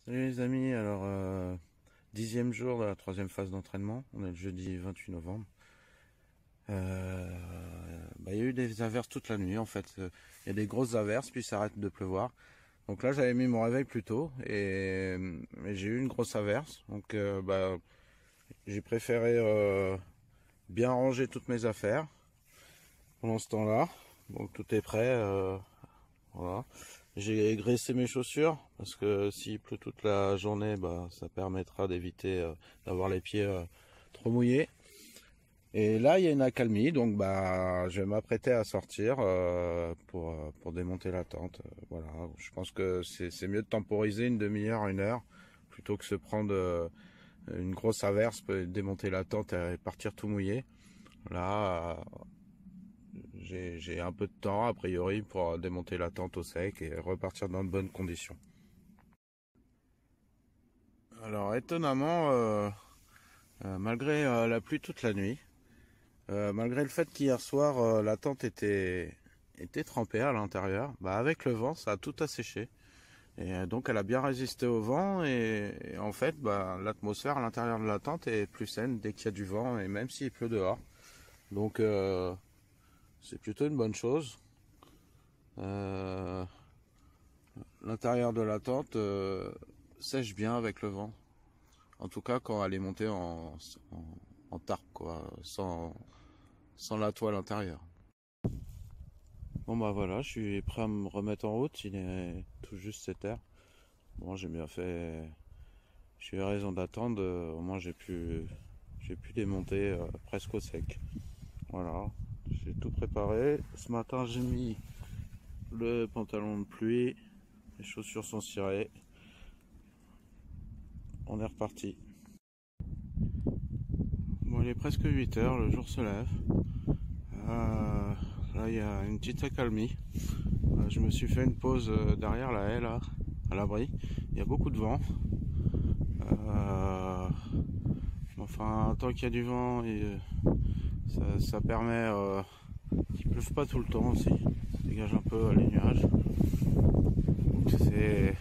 Salut les amis, alors 10e jour de la 3e phase d'entraînement, on est le jeudi 28 novembre. Il y a eu des averses toute la nuit en fait, il y a des grosses averses puis ça arrête de pleuvoir. Donc là j'avais mis mon réveil plus tôt et j'ai eu une grosse averse, donc j'ai préféré bien ranger toutes mes affaires pendant ce temps-là. Donc tout est prêt, voilà. J'ai graissé mes chaussures parce que s'il pleut toute la journée, ça permettra d'éviter d'avoir les pieds trop mouillés. Et là, il y a une accalmie, donc je vais m'apprêter à sortir pour démonter la tente. Voilà, je pense que c'est mieux de temporiser une demi-heure, une heure, plutôt que se prendre une grosse averse, démonter la tente et partir tout mouillé. Là, j'ai un peu de temps a priori pour démonter la tente au sec et repartir dans de bonnes conditions. Alors étonnamment, malgré la pluie toute la nuit, malgré le fait qu'hier soir la tente était trempée à l'intérieur, avec le vent ça a tout asséché. Et donc elle a bien résisté au vent et en fait l'atmosphère à l'intérieur de la tente est plus saine dès qu'il y a du vent et même s'il pleut dehors. Donc c'est plutôt une bonne chose. L'intérieur de la tente sèche bien avec le vent. En tout cas quand elle est montée en tarpe, quoi, sans la toile intérieure. Bon voilà, je suis prêt à me remettre en route, il est tout juste 7h. Bon, j'ai bien fait, j'ai eu raison d'attendre, au moins j'ai pu démonter presque au sec. Voilà, j'ai tout préparé. Ce matin j'ai mis le pantalon de pluie, les chaussures sont cirées. On est reparti. Bon, il est presque 8h, le jour se lève. Là il y a une petite accalmie. Je me suis fait une pause derrière la haie là, à l'abri. Il y a beaucoup de vent. Enfin, tant qu'il y a du vent, ça permet qu'il ne pleuve pas tout le temps aussi. Ça dégage un peu les nuages. Donc c'est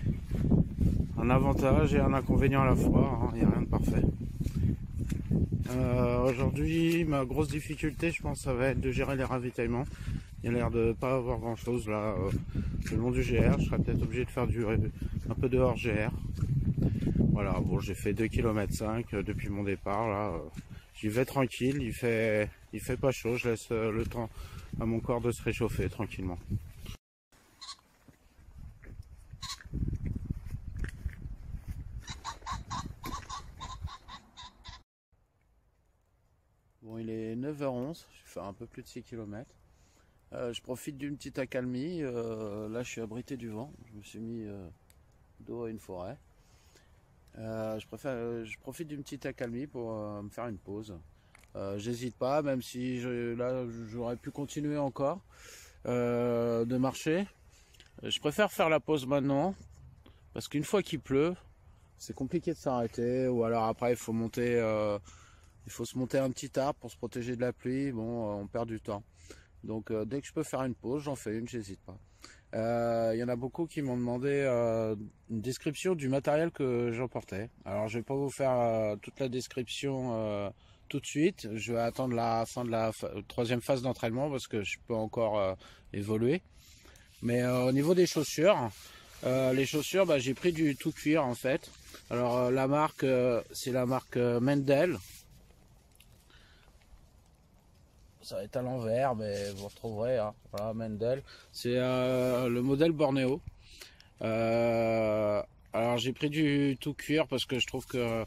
un avantage et un inconvénient à la fois, hein. Il n'y a rien de parfait. Aujourd'hui, ma grosse difficulté, je pense, ça va être de gérer les ravitaillements. Il y a l'air de ne pas avoir grand chose là le long du GR. Je serai peut-être obligé de faire un peu de hors GR. Voilà, bon, j'ai fait 2,5 km depuis mon départ là. J'y vais tranquille, il fait pas chaud, je laisse le temps à mon corps de se réchauffer tranquillement. Bon, il est 9h11, je fais un peu plus de 6 km. Je profite d'une petite accalmie, là je suis abrité du vent, je me suis mis dos à une forêt. Je profite d'une petite accalmie pour me faire une pause. J'hésite pas, même si là j'aurais pu continuer encore de marcher. Je préfère faire la pause maintenant, parce qu'une fois qu'il pleut, c'est compliqué de s'arrêter, ou alors après il faut se monter un petit arbre pour se protéger de la pluie. Bon, on perd du temps. Donc dès que je peux faire une pause, j'en fais une, j'hésite pas. Y en a beaucoup qui m'ont demandé une description du matériel que j'emportais. Alors je vais pas vous faire toute la description tout de suite. Je vais attendre la fin de la 3e phase d'entraînement parce que je peux encore évoluer. Mais au niveau des chaussures, les chaussures, j'ai pris du tout cuir en fait. Alors la marque, c'est la marque Mendel. Ça va être à l'envers, mais vous retrouverez, hein. Voilà, Mendel. C'est le modèle Bornéo. Alors j'ai pris du tout cuir parce que je trouve que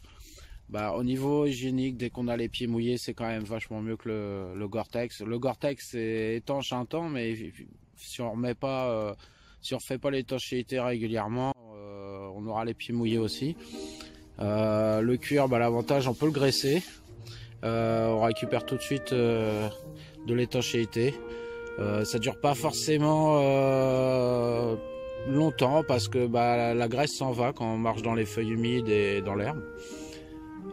au niveau hygiénique, dès qu'on a les pieds mouillés, c'est quand même vachement mieux que le Gore-Tex. Le Gore-Tex est étanche un temps, mais si on refait pas l'étanchéité régulièrement, on aura les pieds mouillés aussi. Le cuir, l'avantage, on peut le graisser. On récupère tout de suite de l'étanchéité. Ça dure pas forcément longtemps parce que la graisse s'en va quand on marche dans les feuilles humides et dans l'herbe.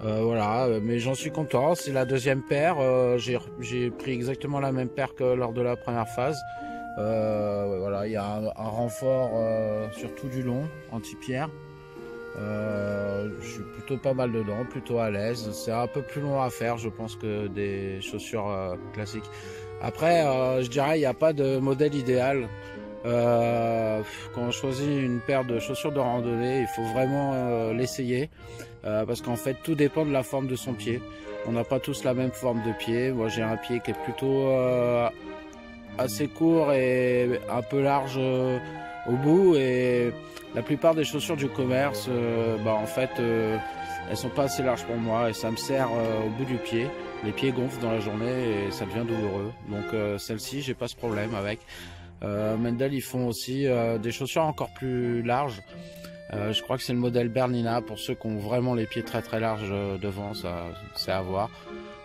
Voilà, mais j'en suis content. C'est la 2e paire. J'ai pris exactement la même paire que lors de la première phase. Voilà, il y a un renfort sur tout du long, anti-pierre. Je suis plutôt pas mal dedans, plutôt à l'aise. C'est un peu plus long à faire, je pense, que des chaussures classiques. Après, je dirais, il n'y a pas de modèle idéal. Quand on choisit une paire de chaussures de randonnée, il faut vraiment l'essayer. Parce qu'en fait, tout dépend de la forme de son pied. On n'a pas tous la même forme de pied. Moi, j'ai un pied qui est plutôt assez court et un peu large au bout, et la plupart des chaussures du commerce, en fait, elles sont pas assez larges pour moi et ça me serre au bout du pied. Les pieds gonflent dans la journée et ça devient douloureux. Donc celle-ci, j'ai pas ce problème avec. Mendel, ils font aussi des chaussures encore plus larges. Je crois que c'est le modèle Bernina pour ceux qui ont vraiment les pieds très très larges devant, ça c'est à voir.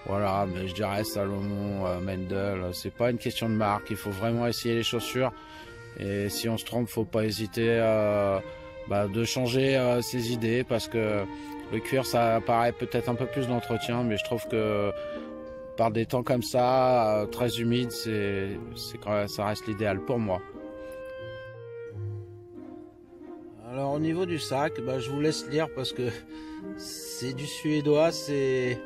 Voilà, mais je dirais Salomon, Mendel, c'est pas une question de marque, il faut vraiment essayer les chaussures. Et si on se trompe, faut pas hésiter de changer ses idées, parce que le cuir, ça paraît peut-être un peu plus d'entretien, mais je trouve que par des temps comme ça, très humides, ça reste l'idéal pour moi. Alors au niveau du sac, je vous laisse lire parce que c'est du suédois, c'est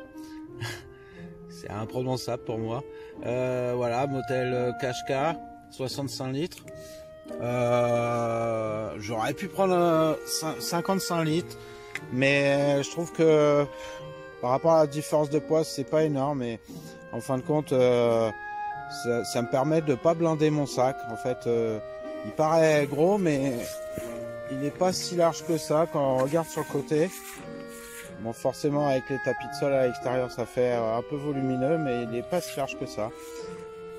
imprononçable pour moi. Voilà, modèle Kashka, 65 litres. J'aurais pu prendre 55 litres, mais je trouve que par rapport à la différence de poids, c'est pas énorme, et en fin de compte, ça me permet de pas blinder mon sac. En fait, il paraît gros, mais il n'est pas si large que ça quand on regarde sur le côté. Bon, forcément, avec les tapis de sol à l'extérieur, ça fait un peu volumineux, mais il n'est pas si large que ça.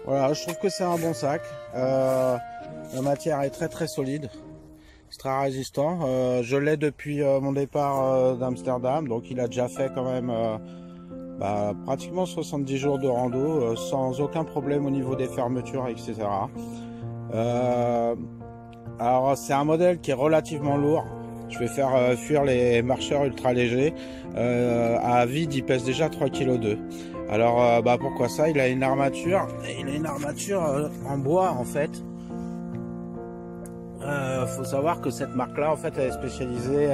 Voilà, je trouve que c'est un bon sac. La matière est très très solide, c'est très résistant. Je l'ai depuis mon départ d'Amsterdam, donc il a déjà fait quand même pratiquement 70 jours de rando sans aucun problème au niveau des fermetures, etc. Alors c'est un modèle qui est relativement lourd. Je vais faire fuir les marcheurs ultra légers. À vide, il pèse déjà 3,2 kg. Alors pourquoi ça? Il a une armature, en bois en fait. Faut savoir que cette marque-là, en fait, elle est spécialisée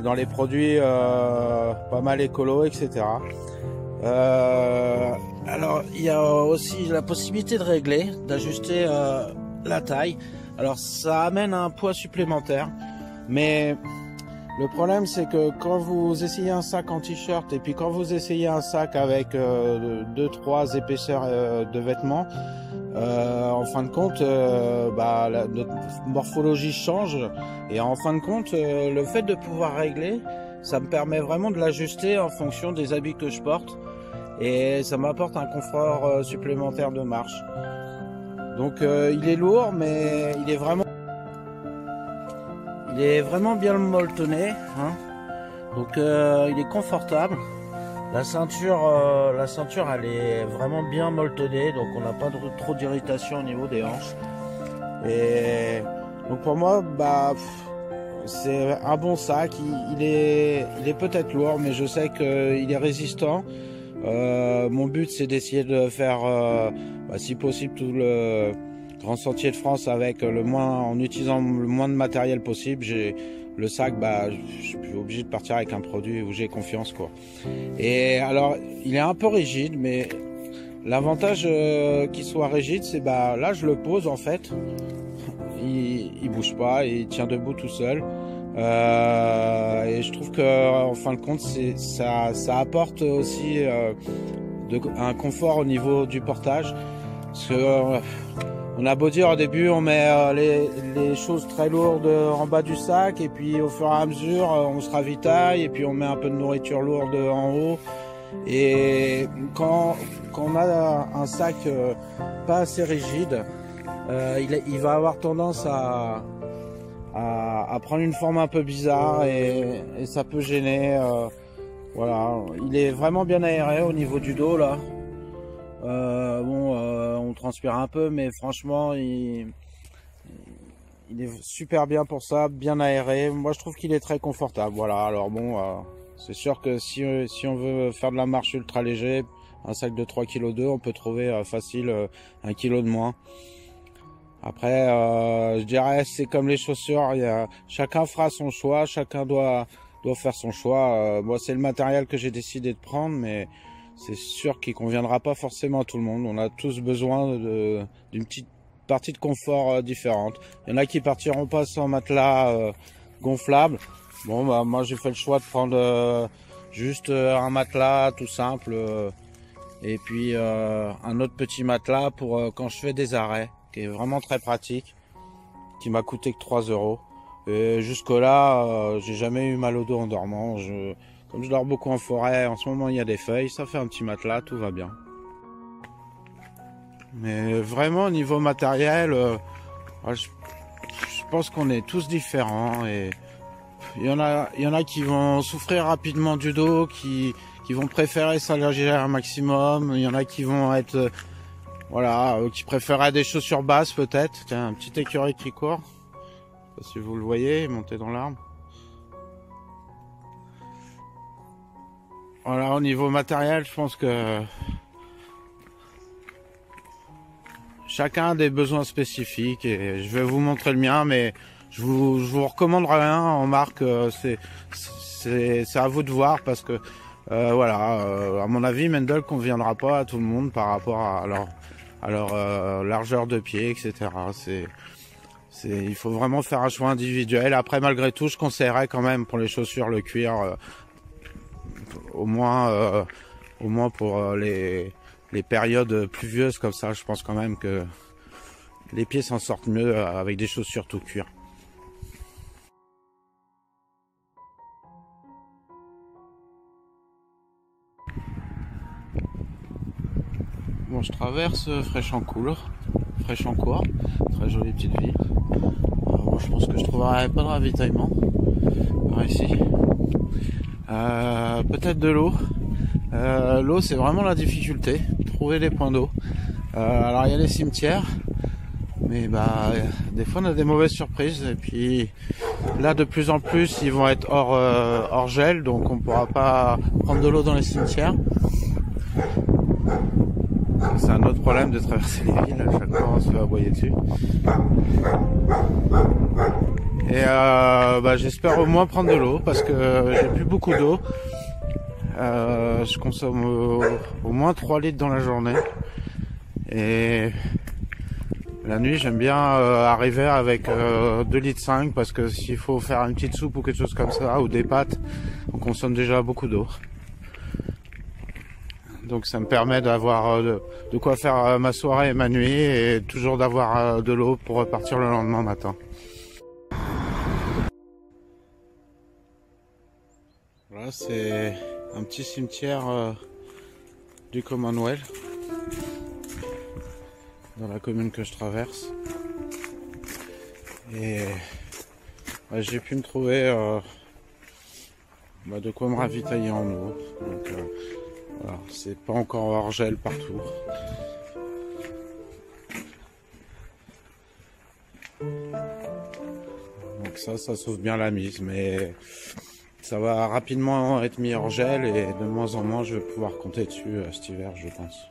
dans les produits pas mal écolo, etc. Alors, il y a aussi la possibilité de régler, d'ajuster la taille. Alors, ça amène un poids supplémentaire, mais le problème, c'est que quand vous essayez un sac en t-shirt et puis quand vous essayez un sac avec 2-3 épaisseurs de vêtements, en fin de compte, notre morphologie change, et en fin de compte, le fait de pouvoir régler, ça me permet vraiment de l'ajuster en fonction des habits que je porte, et ça m'apporte un confort supplémentaire de marche. Donc il est lourd, mais il est vraiment bien molletonné, hein. Donc il est confortable. La ceinture, elle est vraiment bien molletonnée, donc on n'a pas trop d'irritation au niveau des hanches. Et donc pour moi, c'est un bon sac. Il est peut-être lourd, mais je sais qu'il est résistant. Mon but, c'est d'essayer de faire, si possible, tout le Grand Sentier de France en utilisant le moins de matériel possible. Le sac, je suis obligé de partir avec un produit où j'ai confiance, quoi. Et alors, il est un peu rigide, mais l'avantage qu'il soit rigide, c'est là, je le pose en fait, il bouge pas, il tient debout tout seul. Et je trouve que, en fin de compte, ça apporte aussi un confort au niveau du portage, parce que on a beau dire au début, on met les choses très lourdes en bas du sac, et puis au fur et à mesure, on se ravitaille, et puis on met un peu de nourriture lourde en haut. Et quand on a un sac pas assez rigide, il va avoir tendance à prendre une forme un peu bizarre, et ça peut gêner. Voilà, il est vraiment bien aéré au niveau du dos là. On transpire un peu, mais franchement il est super bien pour ça, bien aéré. Moi je trouve qu'il est très confortable. Voilà, alors c'est sûr que si on veut faire de la marche ultra léger, un sac de 3,2 kg, on peut trouver facile 1 kg de moins. Après, je dirais c'est comme les chaussures, chacun fera son choix, chacun doit faire son choix. Moi, c'est le matériel que j'ai décidé de prendre, mais c'est sûr qu'il conviendra pas forcément à tout le monde. On a tous besoin d'une petite partie de confort différente. Il y en a qui partiront pas sans matelas gonflable. Bon, bah moi j'ai fait le choix de prendre juste un matelas tout simple et puis un autre petit matelas pour quand je fais des arrêts, qui est vraiment très pratique, qui m'a coûté que 3 €. Et jusque là, j'ai jamais eu mal au dos en dormant. Comme je dors beaucoup en forêt, en ce moment il y a des feuilles, ça fait un petit matelas, tout va bien. Mais vraiment au niveau matériel, je pense qu'on est tous différents et il y en a qui vont souffrir rapidement du dos, qui vont préférer s'allergir un maximum. Il y en a qui vont être qui préfèrent des chaussures basses peut-être. Tiens, un petit écureuil qui court. Je sais pas si vous le voyez, monter dans l'arbre. Voilà, au niveau matériel, je pense que chacun a des besoins spécifiques et je vais vous montrer le mien, mais je vous recommande rien en marque. C'est à vous de voir parce que à mon avis, Mendel conviendra pas à tout le monde par rapport à leur largeur de pied, etc. Il faut vraiment faire un choix individuel. Après, malgré tout, je conseillerais quand même pour les chaussures le cuir, au moins pour les périodes pluvieuses comme ça. Je pense quand même que les pieds s'en sortent mieux avec des chaussures tout cuir. Bon, je traverse Fréchancourt, très jolie petite ville. Moi, je pense que je trouverai pas de ravitaillement par ici. Peut-être de l'eau. L'eau, c'est vraiment la difficulté, trouver des points d'eau. Alors, il y a les cimetières, mais des fois, on a des mauvaises surprises. Et puis, là, de plus en plus, ils vont être hors gel, donc on pourra pas prendre de l'eau dans les cimetières. C'est un autre problème de traverser les villes, à chaque fois on se fait aboyer dessus. Et j'espère au moins prendre de l'eau parce que j'ai plus beaucoup d'eau. Je consomme au moins 3 litres dans la journée. Et la nuit j'aime bien arriver avec 2,5 litres parce que s'il faut faire une petite soupe ou quelque chose comme ça, ou des pâtes, on consomme déjà beaucoup d'eau. Donc ça me permet d'avoir de quoi faire ma soirée et ma nuit et toujours d'avoir de l'eau pour repartir le lendemain matin. Voilà, c'est un petit cimetière du Commonwealth dans la commune que je traverse. Et j'ai pu me trouver de quoi me ravitailler en eau. Donc, voilà, c'est pas encore hors gel partout. Donc ça sauve bien la mise, mais ça va rapidement être mis hors gel et de moins en moins je vais pouvoir compter dessus cet hiver, je pense.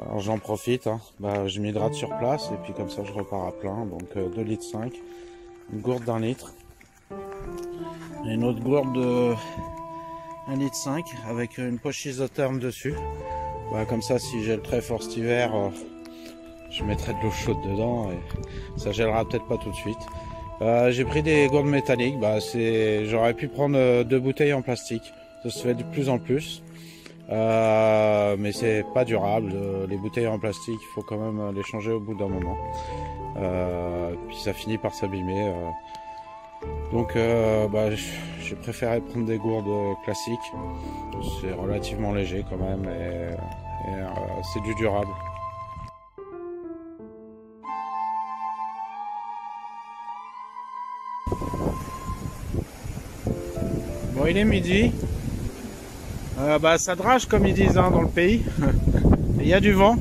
Alors j'en profite, je m'hydrate sur place et puis comme ça je repars à plein. Donc 2,5 litres, une gourde d'1 litre. Et une autre gourde de 1,5 litre avec une poche isotherme dessus. Comme ça, si gèle très fort cet hiver, je mettrai de l'eau chaude dedans et ça gèlera peut-être pas tout de suite. J'ai pris des gourdes métalliques. J'aurais pu prendre 2 bouteilles en plastique. Ça se fait de plus en plus. Mais c'est pas durable. Les bouteilles en plastique, il faut quand même les changer au bout d'un moment. Puis ça finit par s'abîmer. Donc j'ai préféré prendre des gourdes classiques. C'est relativement léger quand même et c'est du durable. Bon, il est midi. Ça drage comme ils disent dans le pays. Il y a du vent.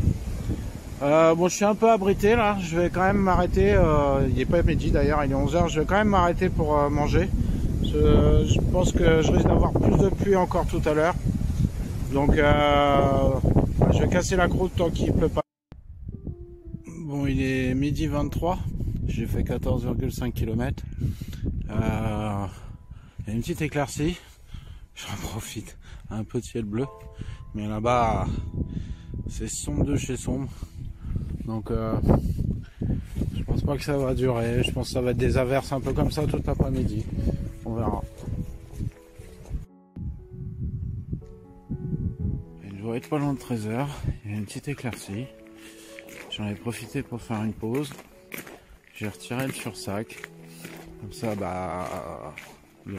Je suis un peu abrité là, je vais quand même m'arrêter, il n'est pas midi d'ailleurs, il est 11 h, je vais quand même m'arrêter pour manger. Je pense que je risque d'avoir plus de pluie encore tout à l'heure. Donc je vais casser la croûte tant qu'il pleut pas. Bon, il est midi 23, j'ai fait 14,5 km. Il y a une petite éclaircie, j'en profite, un peu de ciel bleu, mais là-bas c'est sombre de chez sombre, donc je pense pas que ça va durer, je pense que ça va être des averses un peu comme ça tout l'après-midi, on verra. Il doit être pas loin de 13h, il y a une petite éclaircie. J'en ai profité pour faire une pause. J'ai retiré le sursac. Comme ça, le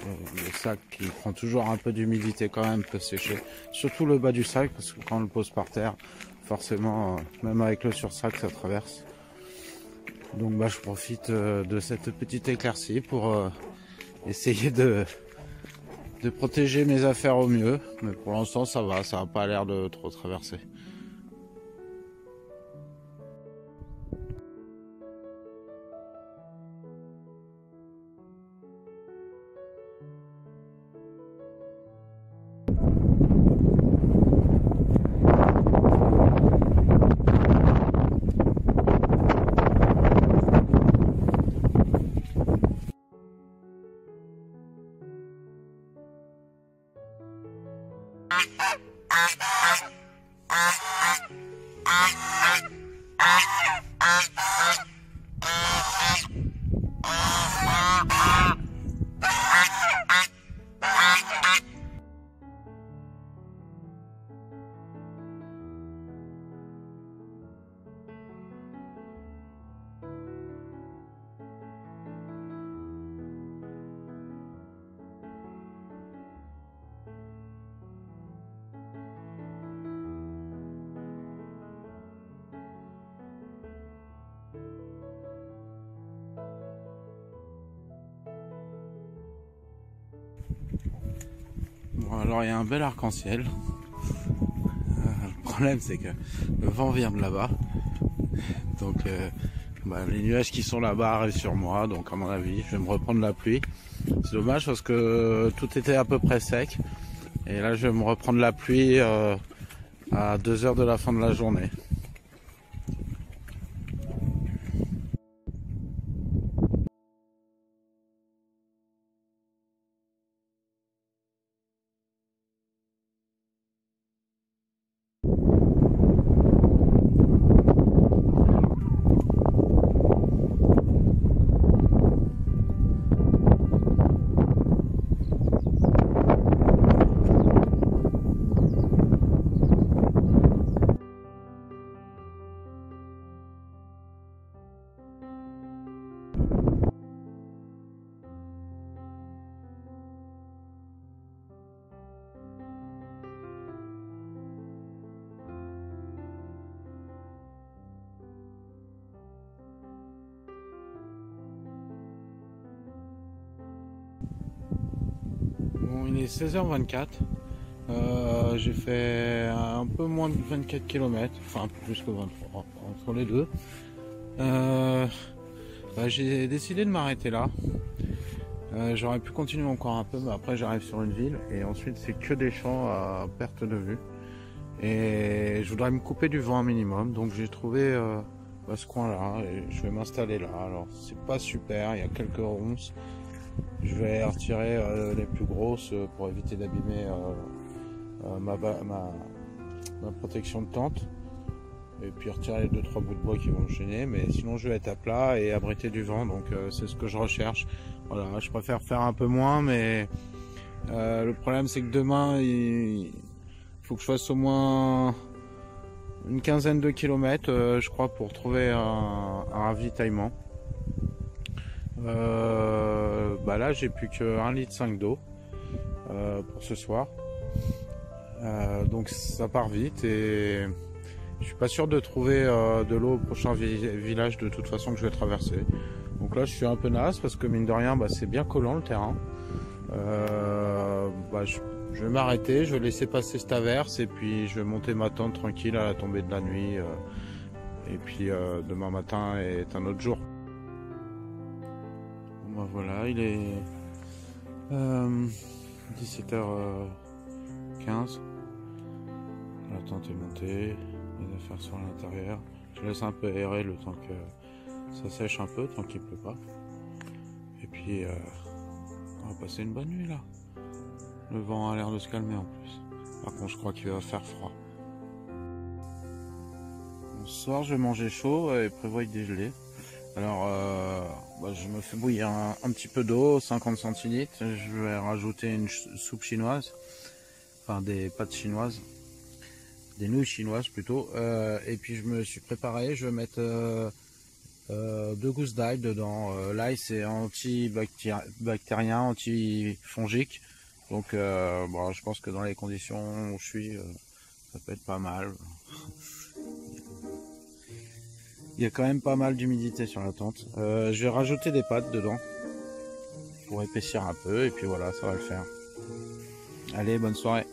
sac qui prend toujours un peu d'humidité quand même peut sécher. Surtout le bas du sac, parce que quand on le pose par terre, forcément, même avec le sursac, ça traverse. Donc je profite de cette petite éclaircie pour essayer de protéger mes affaires au mieux. Mais pour l'instant, ça n'a pas l'air de trop traverser. Bon, alors il y a un bel arc-en-ciel. Le problème c'est que le vent vient de là-bas. Donc les nuages qui sont là-bas arrivent sur moi. Donc à mon avis je vais me reprendre la pluie. C'est dommage parce que tout était à peu près sec. Et là je vais me reprendre la pluie à 2 heures de la fin de la journée. Bon, il est 16h24. J'ai fait un peu moins de 24 km, enfin un peu plus que 23 entre les deux. J'ai décidé de m'arrêter là. J'aurais pu continuer encore un peu, mais après j'arrive sur une ville et ensuite c'est que des champs à perte de vue. Et je voudrais me couper du vent un minimum, donc j'ai trouvé ce coin-là et je vais m'installer là. Alors c'est pas super, il y a quelques ronces. Je vais retirer les plus grosses pour éviter d'abîmer ma protection de tente. Et puis retirer les 2-3 bouts de bois qui vont me gêner. Mais sinon je vais être à plat et abrité du vent. Donc c'est ce que je recherche. Voilà, je préfère faire un peu moins. Mais le problème c'est que demain il faut que je fasse au moins une quinzaine de kilomètres je crois pour trouver un ravitaillement. Là j'ai plus que 1,5 litre d'eau pour ce soir, donc ça part vite et je suis pas sûr de trouver de l'eau au prochain village de toute façon que je vais traverser. Donc là je suis un peu naze parce que mine de rien c'est bien collant le terrain. Je vais m'arrêter, je vais laisser passer cette averse et puis je vais monter ma tente tranquille à la tombée de la nuit et puis demain matin est un autre jour. Voilà, il est 17h15. La tente est montée, les affaires sont à l'intérieur. Je laisse un peu aérer le temps que ça sèche un peu, tant qu'il pleut pas. Et puis on va passer une bonne nuit là. Le vent a l'air de se calmer en plus. Par contre je crois qu'il va faire froid. Ce soir je vais manger chaud et prévois de dégeler. Alors je me fais bouillir un petit peu d'eau, 50 centilitres. Je vais rajouter une soupe chinoise. Enfin des pâtes chinoises. Des nouilles chinoises plutôt. Et puis je me suis préparé, je vais mettre 2 gousses d'ail dedans. L'ail c'est antibactérien, antifongique. Donc bon, je pense que dans les conditions où je suis, ça peut être pas mal. Il y a quand même pas mal d'humidité sur la tente. Je vais rajouter des pâtes dedans pour épaissir un peu et puis voilà, ça va le faire. Allez, bonne soirée.